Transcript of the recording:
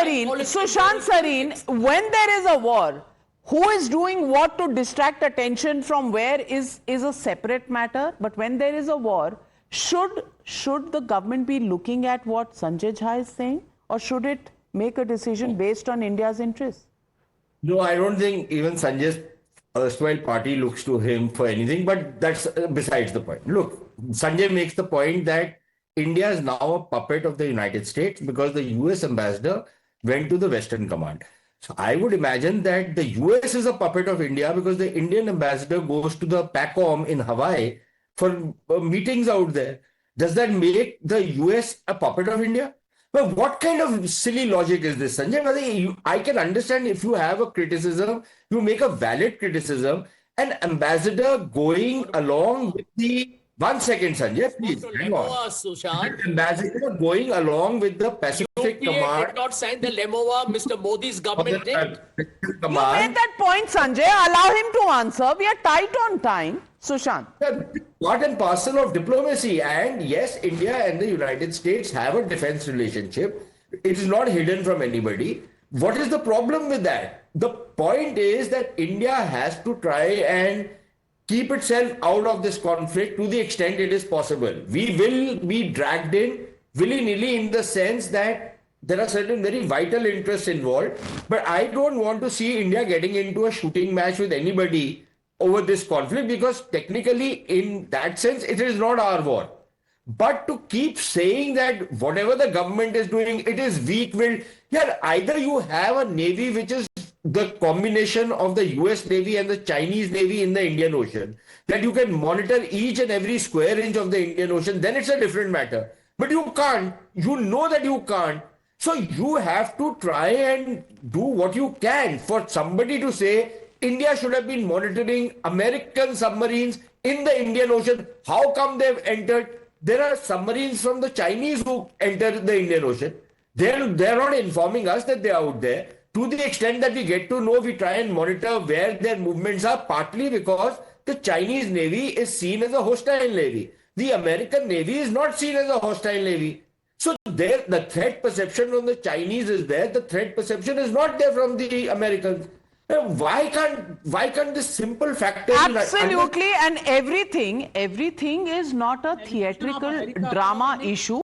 Sushant Sareen, when there is a war, who is doing what to distract attention from where is a separate matter. But when there is a war, should the government be looking at what Sanjay Jha is saying, or should it make a decision based on India's interests? No, I don't think even Sanjay's erstwhile party looks to him for anything, but that's besides the point. Look, Sanjay makes the point that India is now a puppet of the United States because the US ambassador went to the Western Command. So I would imagine that the US is a puppet of India because the Indian ambassador goes to the PACOM in Hawaii for meetings out there. Does that make the US a puppet of India? Well, what kind of silly logic is this, Sanjay? I can understand if you have a criticism, you make a valid criticism. An ambassador going along with the... One second, Sanjay, please. Hang on. Sushant. Ambassador going along with the Pacific Command. Did not sign the LEMOA, Mr. Modi's government did. You made that point, Sanjay. Allow him to answer. We are tight on time. Sushant. Part and parcel of diplomacy. And yes, India and the United States have a defense relationship. It is not hidden from anybody. What is the problem with that? The point is that India has to try and keep itself out of this conflict to the extent it is possible. We will be dragged in willy-nilly in the sense that there are certain very vital interests involved. But I don't want to see India getting into a shooting match with anybody over this conflict because technically in that sense it is not our war. But to keep saying that whatever the government is doing, it is weak-willed. Yeah, either you have a navy which is the combination of the US Navy and the Chinese Navy in the Indian Ocean, that you can monitor each and every square inch of the Indian Ocean, then it's a different matter. But you can't. You know that you can't. So you have to try and do what you can for somebody to say India should have been monitoring American submarines in the Indian Ocean. How come they've entered? There are submarines from the Chinese who enter the Indian Ocean. They're not informing us that they're out there. To the extent that we get to know, we try and monitor where their movements are, partly because the Chinese Navy is seen as a hostile Navy. The American Navy is not seen as a hostile Navy. So there, the threat perception from the Chinese is there. The threat perception is not there from the Americans. Why can't this simple factor... Absolutely, and everything is not a theatrical drama issue.